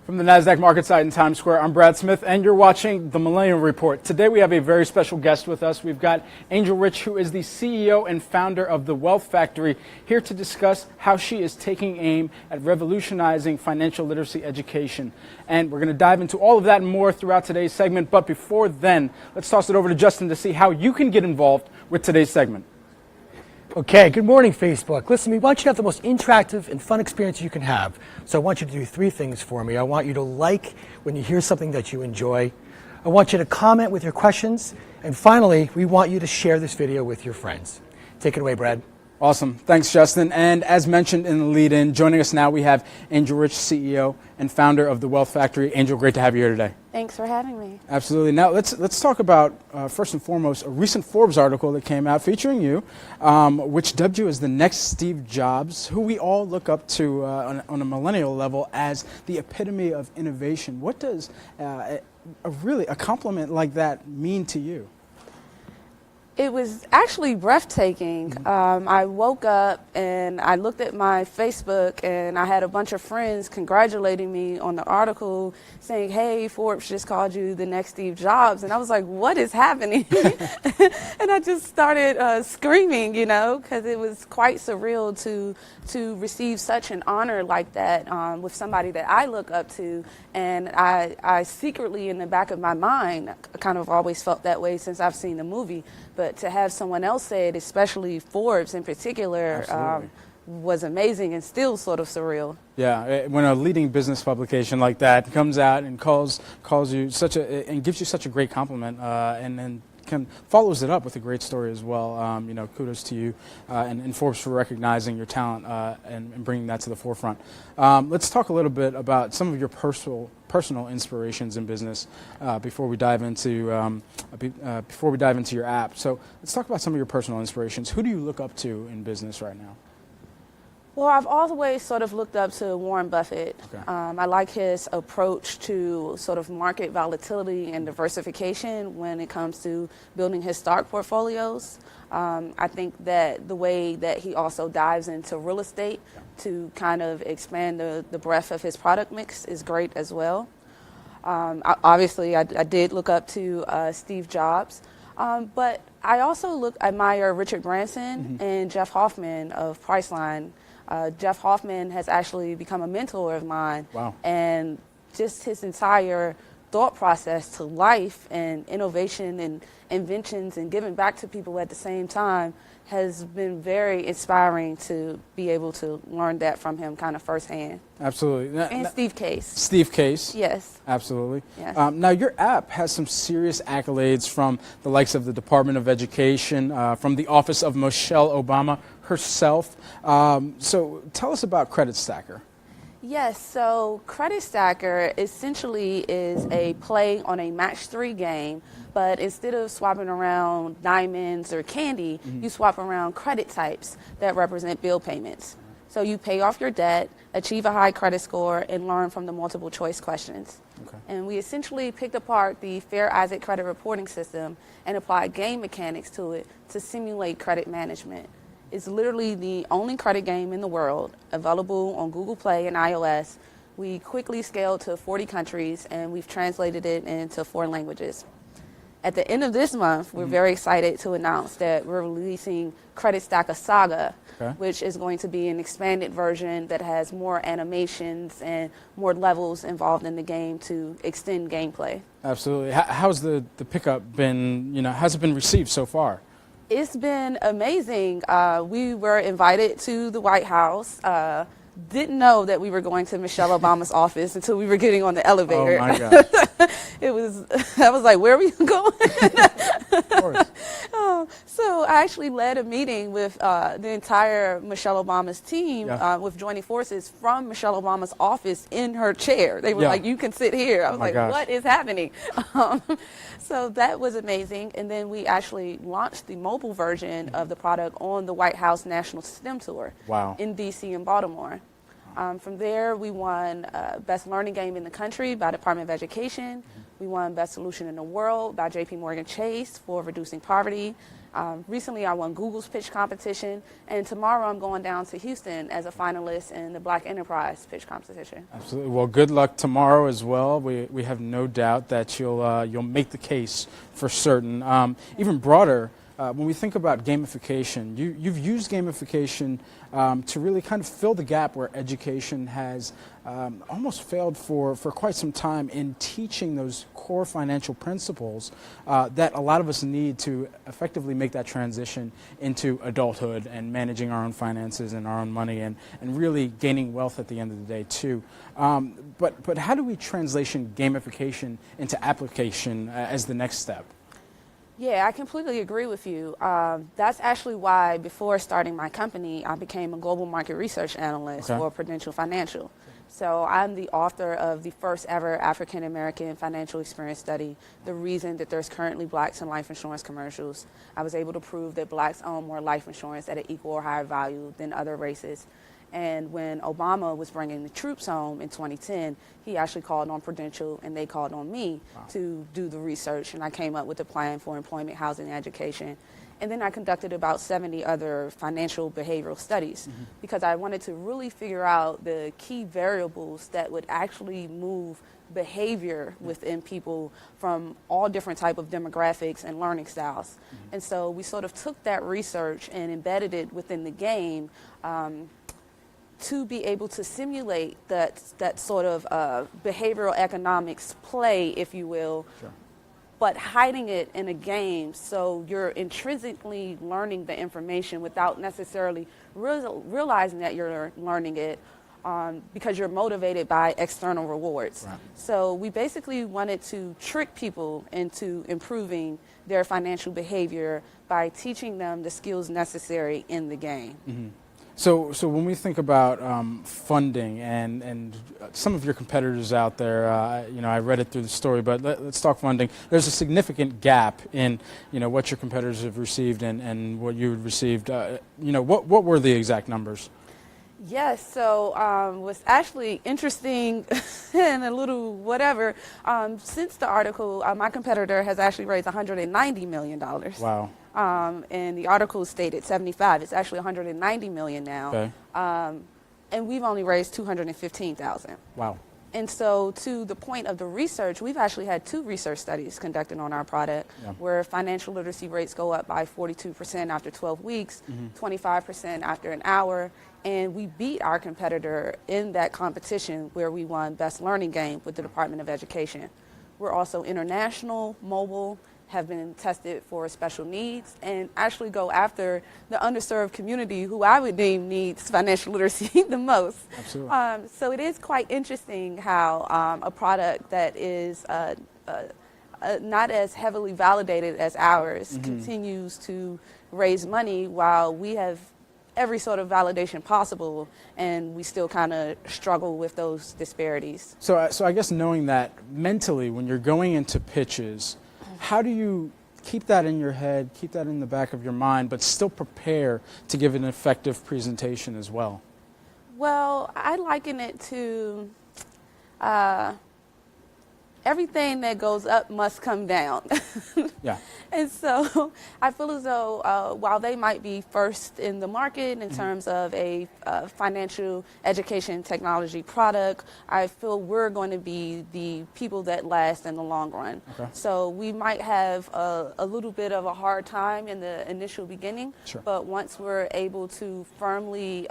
From the Nasdaq market site in Times Square, I'm Brad Smith, and you're watching the Millennial Report. Today we have a very special guest with us. We've got Angel Rich, who is the CEO and founder of The Wealth Factory, here to discuss how she is taking aim at revolutionizing financial literacy education. And we're going to dive into all of that and more throughout today's segment. But before then, let's toss it over to Justin to see how you can get involved with today's segment. Okay, good morning, Facebook. Listen, we want you to have the most interactive and fun experience you can have. So I want you to do three things for me. I want you to like when you hear something that you enjoy. I want you to comment with your questions. And finally, we want you to share this video with your friends. Take it away, Brad. Awesome. Thanks, Justin. And as mentioned in the lead-in, joining us now we have Angel Rich, CEO and founder of The Wealth Factory. Angel, great to have you here today. Thanks for having me. Absolutely. Now let's talk about, first and foremost, a recent Forbes article that came out featuring you, which dubbed you as the next Steve Jobs, who we all look up to on a millennial level as the epitome of innovation. What does a compliment like that mean to you? It was actually breathtaking. I woke up and I looked at my Facebook and I had a bunch of friends congratulating me on the article saying, hey, Forbes just called you the next Steve Jobs. And I was like, what is happening? And I just started screaming, you know, because it was quite surreal to receive such an honor like that with somebody that I look up to. And I secretly, in the back of my mind, kind of always felt that way since I've seen the movie. But to have someone else say it, especially Forbes in particular, was amazing and still sort of surreal. Yeah, when a leading business publication like that comes out and calls you and gives you such a great compliment, and then follows it up with a great story as well. You know, kudos to you and Forbes for recognizing your talent and bringing that to the forefront. Let's talk a little bit about some of your personal inspirations in business before we dive into your app. So let's talk about some of your personal inspirations. Who do you look up to in business right now? Well, I've always sort of looked up to Warren Buffett. Okay. I like his approach to sort of market volatility and diversification when it comes to building his stock portfolios. I think that the way that he also dives into real estate to kind of expand the breadth of his product mix is great as well. Obviously, I did look up to Steve Jobs, but I also admire Richard Branson and Jeff Hoffman of Priceline. Jeff Hoffman has actually become a mentor of mine. Wow. And just his entire thought process to life and innovation and inventions and giving back to people at the same time has been very inspiring to be able to learn that from him kind of firsthand. Absolutely. And Steve Case. Steve Case. Yes. Absolutely. Yes. Now, your app has some serious accolades from the likes of the Department of Education, from the office of Michelle Obama herself. So tell us about Credit Stacker. Yes, so Credit Stacker essentially is a play on a match-3 game, but instead of swapping around diamonds or candy, you swap around credit types that represent bill payments. So you pay off your debt, achieve a high credit score, and learn from the multiple choice questions. Okay. And we essentially picked apart the Fair Isaac credit reporting system and applied game mechanics to it to simulate credit management. It's literally the only credit game in the world available on Google Play and iOS. We quickly scaled to 40 countries, and we've translated it into 4 languages. At the end of this month, we're very excited to announce that we're releasing Credit Stacker Saga, which is going to be an expanded version that has more animations and more levels involved in the game to extend gameplay. Absolutely. How's the pickup been, how's it been received so far? It's been amazing. We were invited to the White House. Didn't know that we were going to Michelle Obama's office until we were getting on the elevator. Oh my gosh. I was like, where are we going? Of course. So I actually led a meeting with the entire Michelle Obama's team with joining forces from Michelle Obama's office in her chair. They were like, you can sit here. I was like, gosh. what is happening? So that was amazing. And then we actually launched the mobile version of the product on the White House National STEM Tour in D.C. and Baltimore. From there, we won Best Learning Game in the Country by Department of Education. We won Best Solution in the World by JP Morgan Chase for reducing poverty. Recently, I won Google's pitch competition, and tomorrow I'm going down to Houston as a finalist in the Black Enterprise pitch competition. Absolutely. Well, good luck tomorrow as well. We have no doubt that you'll make the case for certain. Even broader, when we think about gamification, you've used gamification to really kind of fill the gap where education has almost failed for quite some time in teaching those core financial principles that a lot of us need to effectively make that transition into adulthood and managing our own finances and our own money and really gaining wealth at the end of the day too. But how do we translation gamification into application as the next step? Yeah, I completely agree with you. That's actually why before starting my company, I became a global market research analyst for Prudential Financial. So I'm the author of the first ever African American financial experience study, the reason that there's currently blacks in life insurance commercials. I was able to prove that blacks own more life insurance at an equal or higher value than other races. And when Obama was bringing the troops home in 2010, he actually called on Prudential and they called on me to do the research. And I came up with a plan for employment, housing, and education. And then I conducted about 70 other financial behavioral studies because I wanted to really figure out the key variables that would actually move behavior within people from all different type of demographics and learning styles. And so we sort of took that research and embedded it within the game to be able to simulate that sort of behavioral economics play, if you will, but hiding it in a game so you're intrinsically learning the information without necessarily realizing that you're learning it because you're motivated by external rewards. So we basically wanted to trick people into improving their financial behavior by teaching them the skills necessary in the game. So when we think about funding and some of your competitors out there, I read it through the story, but let's talk funding. There's a significant gap in, what your competitors have received and what you received. What were the exact numbers? Yes, so what's actually interesting and a little whatever, since the article, my competitor has actually raised $190 million. Wow. And the article stated 75. It's actually 190 million now. Okay. And we've only raised 215,000. Wow. And so to the point of the research, we've actually had 2 research studies conducted on our product where financial literacy rates go up by 42% after 12 weeks, 25% after an hour, and we beat our competitor in that competition where we won Best Learning Game with the Department of Education. We're also international, mobile, have been tested for special needs, and actually go after the underserved community who I would deem needs financial literacy the most. Absolutely. So it is quite interesting how a product that is not as heavily validated as ours continues to raise money while we have every sort of validation possible, and we still kind of struggle with those disparities. So I guess knowing that mentally, when you're going into pitches, how do you keep that in your head, keep that in the back of your mind, but still prepare to give an effective presentation as well? Well, I liken it to everything that goes up must come down. Yeah. And so I feel as though while they might be first in the market in terms of a financial education technology product, I feel we're going to be the people that last in the long run. Okay. So we might have a little bit of a hard time in the initial beginning, but once we're able to firmly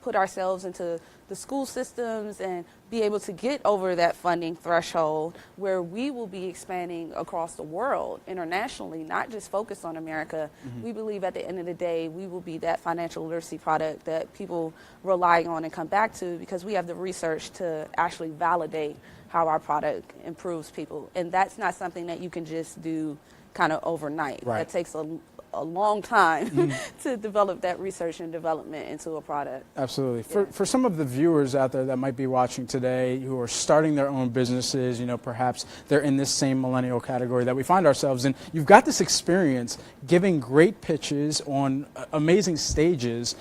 put ourselves into the school systems and be able to get over that funding threshold where we will be expanding across the world internationally, not just focused on America. We believe at the end of the day, we will be that financial literacy product that people rely on and come back to because we have the research to actually validate how our product improves people. And that's not something that you can just do kind of overnight. Right. That takes a long time to develop that research and development into a product. Absolutely. For some of the viewers out there that might be watching today who are starting their own businesses, perhaps they're in this same millennial category that we find ourselves in, you've got this experience giving great pitches on amazing stages.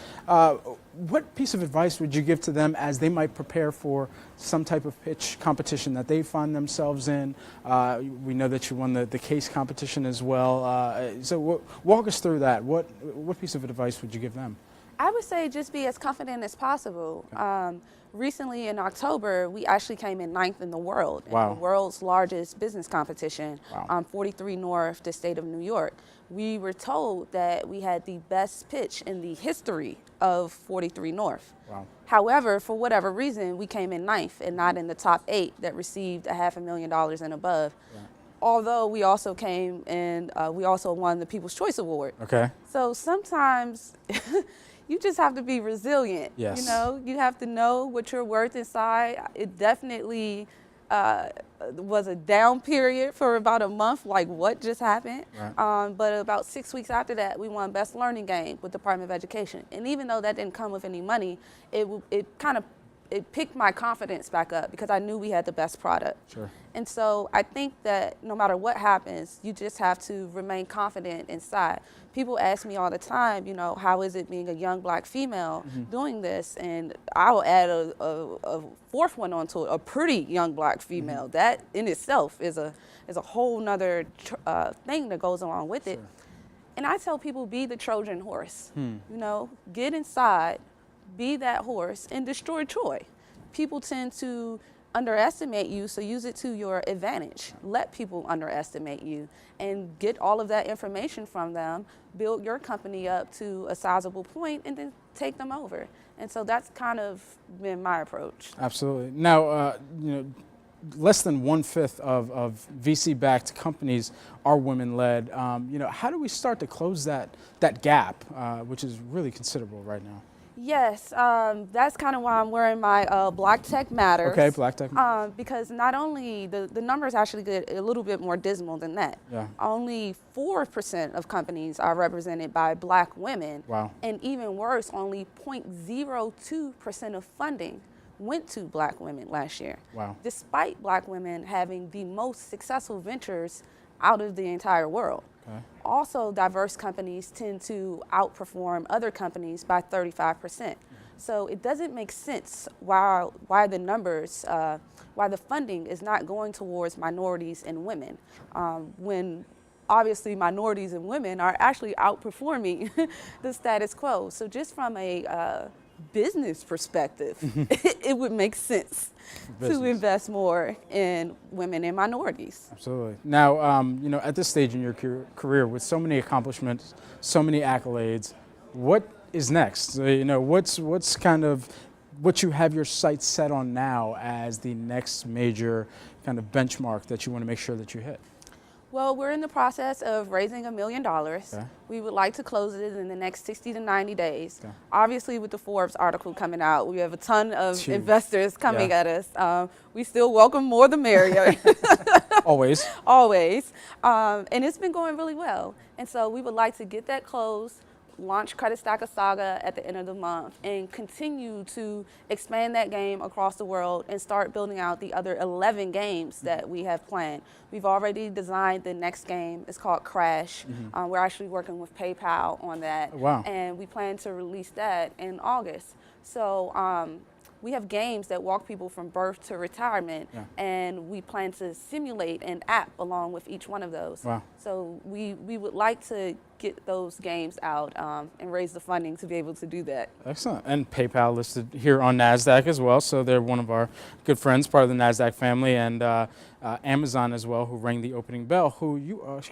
what piece of advice would you give to them as they might prepare for some type of pitch competition that they find themselves in? We know that you won the case competition as well. So walk us through that. What piece of advice would you give them? I would say just be as confident as possible. Recently in October, we actually came in 9th in the world, in the world's largest business competition, 43 North, the state of New York. We were told that we had the best pitch in the history of 43 North. Wow. However, for whatever reason, we came in 9th and not in the top 8 that received $500,000 and above. Yeah. Although we also came and we also won the People's Choice Award. Okay. So sometimes you just have to be resilient. Yes. You know, you have to know what you're worth inside. It definitely was a down period for about a month, like what just happened. Right. But about 6 weeks after that, we won Best Learning Game with the Department of Education. And even though that didn't come with any money, it picked my confidence back up because I knew we had the best product. Sure. And so I think that no matter what happens, you just have to remain confident inside. People ask me all the time, you know, how is it being a young black female doing this? And I will add a fourth one onto it, a pretty young black female. That in itself is a whole nother thing that goes along with it. And I tell people, be the Trojan horse. You know, get inside, be that horse, and destroy Troy. People tend to underestimate you, so use it to your advantage. Let people underestimate you and get all of that information from them, build your company up to a sizable point, and then take them over. And so that's kind of been my approach. Absolutely. Now, you know, less than 1/5 of VC-backed companies are women-led. You know, how do we start to close that gap, which is really considerable right now? Yes, that's kind of why I'm wearing my Black Tech Matters. Okay, Black Tech. Because not only the numbers actually get a little bit more dismal than that. Yeah. Only 4% of companies are represented by black women. Wow. And even worse, only 0.02% of funding went to black women last year. Wow. Despite black women having the most successful ventures out of the entire world. Okay. Also, diverse companies tend to outperform other companies by 35%. So it doesn't make sense why the numbers, why the funding is not going towards minorities and women, when obviously minorities and women are actually outperforming the status quo. So just from a business perspective, it would make sense to invest more in women and minorities. Absolutely. Now, you know, at this stage in your career, with so many accomplishments, so many accolades, what is next? You know, what's kind of what you have your sights set on now as the next major kind of benchmark that you want to make sure that you hit? Well, we're in the process of raising $1 million. Okay. We would like to close it in the next 60 to 90 days. Okay. Obviously, with the Forbes article coming out, we have a ton of investors coming at us. We still welcome more the merrier. Always. Always. And it's been going really well. And so we would like to get that closed, launch Credit Stacker Saga at the end of the month, and continue to expand that game across the world and start building out the other 11 games that we have planned. We've already designed the next game. It's called Crash. We're actually working with PayPal on that. Wow. And we plan to release that in August. So we have games that walk people from birth to retirement, and we plan to simulate an app along with each one of those. Wow. So we would like to get those games out and raise the funding to be able to do that. Excellent. And PayPal listed here on Nasdaq as well, so they're one of our good friends, part of the Nasdaq family, and Amazon as well, who rang the opening bell, who you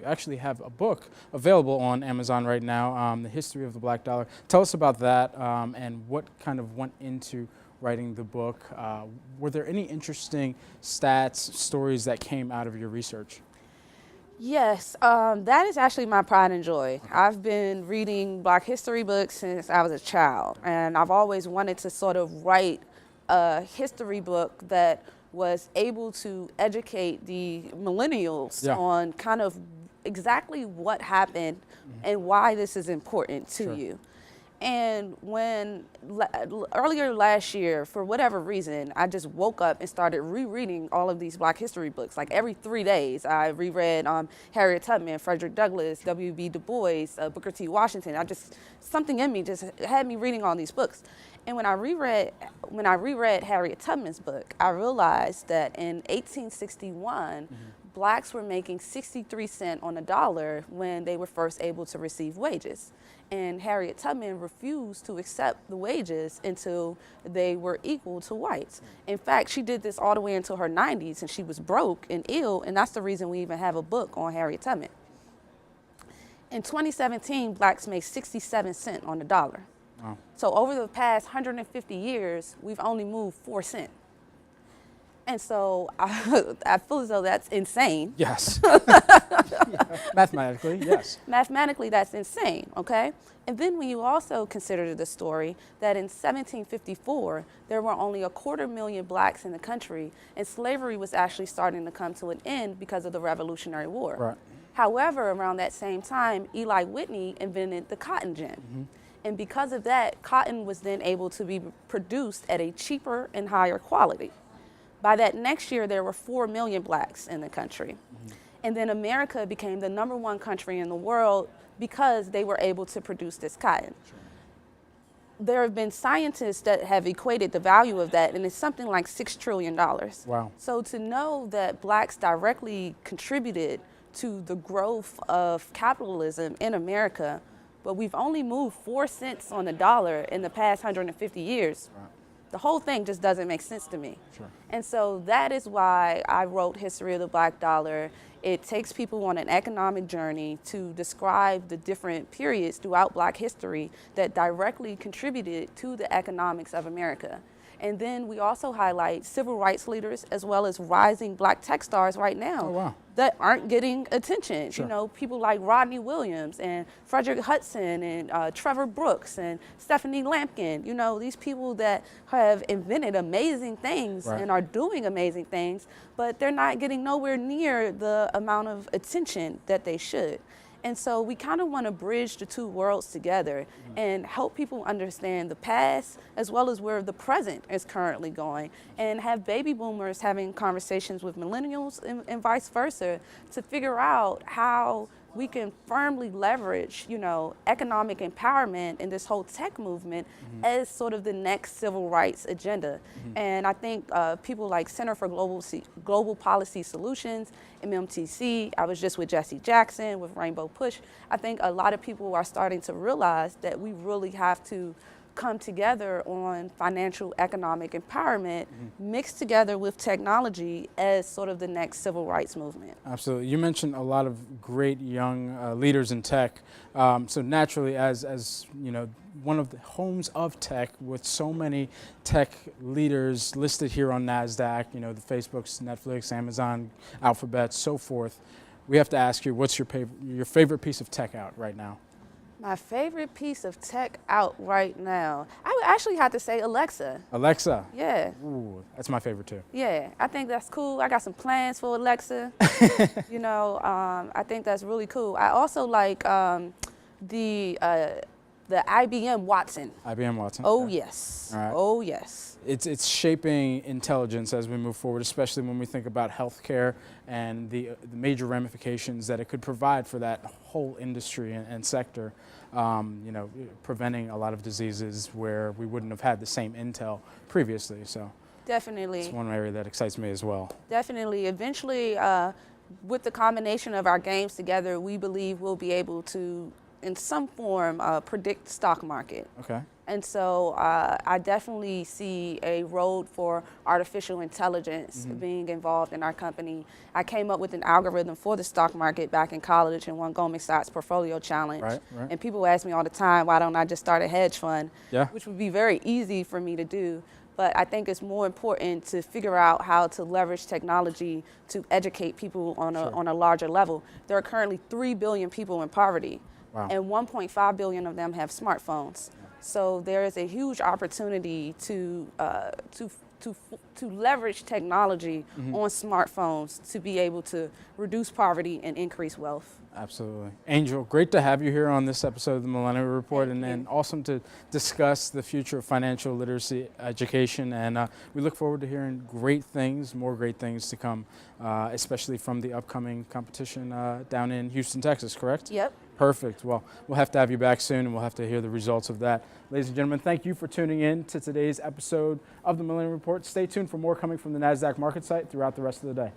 actually have a book available on Amazon right now, The History of the Black Dollar. Tell us about that and what kind of went into writing the book. Were there any interesting stats, stories that came out of your research? Yes, that is actually my pride and joy. I've been reading Black history books since I was a child, and I've always wanted to sort of write a history book that was able to educate the millennials on kind of exactly what happened and why this is important to you. And when earlier last year, for whatever reason, I just woke up and started rereading all of these Black history books. Like every 3 days, I reread Harriet Tubman, Frederick Douglass, W.B. Du Bois, Booker T. Washington. Something in me just had me reading all these books. And when I reread Harriet Tubman's book, I realized that in 1861, Blacks were making 63 cents on the dollar when they were first able to receive wages. And Harriet Tubman refused to accept the wages until they were equal to whites. In fact, she did this all the way until her 90s, and she was broke and ill, and that's the reason we even have a book on Harriet Tubman. In 2017, Blacks made 67 cents on the dollar. Wow. So over the past 150 years, we've only moved 4 cents. And so I feel as though that's insane. Yes. Mathematically, yes. Mathematically, that's insane, okay? And then when you also consider the story that in 1754, there were only 250,000 Blacks in the country, and slavery was actually starting to come to an end because of the Revolutionary War. Right. However, around that same time, Eli Whitney invented the cotton gin. And because of that, cotton was then able to be produced at a cheaper and higher quality. By that next year, there were 4 million Blacks in the country. And then America became the #1 country in the world because they were able to produce this cotton. There have been scientists that have equated the value of that, and it's something like $6 trillion. Wow. So to know that Blacks directly contributed to the growth of capitalism in America, but we've only moved 4 cents on the dollar in the past 150 years. Wow. The whole thing just doesn't make sense to me. Sure. And so that is why I wrote History of the Black Dollar. It takes people on an economic journey to describe the different periods throughout Black history that directly contributed to the economics of America. And then we also highlight civil rights leaders as well as rising Black tech stars right now. Oh, wow. That aren't getting attention. Sure. You know, people like Rodney Williams and Frederick Hudson and Trevor Brooks and Stephanie Lampkin. You know, these people that have invented amazing things Right. and are doing amazing things, but they're not getting nowhere near the amount of attention that they should. And so we kind of want to bridge the two worlds together and help people understand the past as well as where the present is currently going, and have baby boomers having conversations with millennials and vice versa to figure out how we can firmly leverage, you know, economic empowerment in this whole tech movement as sort of the next civil rights agenda. And I think people like Center for Global Policy Solutions, MMTC, I was just with Jesse Jackson, with Rainbow Push. I think a lot of people are starting to realize that we really have to come together on financial economic empowerment mixed together with technology as sort of the next civil rights movement. Absolutely. You mentioned a lot of great young leaders in tech. So naturally, as you know, one of the homes of tech, with so many tech leaders listed here on Nasdaq, you know, the Facebooks, Netflix, Amazon, Alphabet, so forth, we have to ask you, what's your favorite piece of tech out right now? My favorite piece of tech out right now, I would actually have to say Alexa. Alexa. Yeah. Ooh, that's my favorite too. Yeah, I think that's cool. I got some plans for Alexa. You know, I think that's really cool. I also like the IBM Watson. IBM Watson. Oh okay. yes. All right. Oh yes. It's shaping intelligence as we move forward, especially when we think about healthcare and the major ramifications that it could provide for that whole industry and sector. You know, preventing a lot of diseases where we wouldn't have had the same intel previously. So Definitely. it's one area that excites me as well. Definitely. Eventually, with the combination of our games together, we believe we'll be able to, in some form, predict the stock market. Okay. And so I definitely see a road for artificial intelligence being involved in our company. I came up with an algorithm for the stock market back in college and won Goldman Sachs Portfolio Challenge. Right. And people ask me all the time, why don't I just start a hedge fund? Yeah. Which would be very easy for me to do. But I think it's more important to figure out how to leverage technology to educate people on a larger level. There are currently 3 billion people in poverty. Wow. And 1.5 billion of them have smartphones. So there is a huge opportunity to to leverage technology on smartphones to be able to reduce poverty and increase wealth. Absolutely. Angel, great to have you here on this episode of the Millennial Report, and awesome to discuss the future of financial literacy education. And we look forward to hearing great things, more great things to come, especially from the upcoming competition down in Houston, Texas, correct? Yep. Perfect. Well, we'll have to have you back soon, and we'll have to hear the results of that. Ladies and gentlemen, thank you for tuning in to today's episode of the Millennial Report. Stay tuned for more coming from the Nasdaq market site throughout the rest of the day.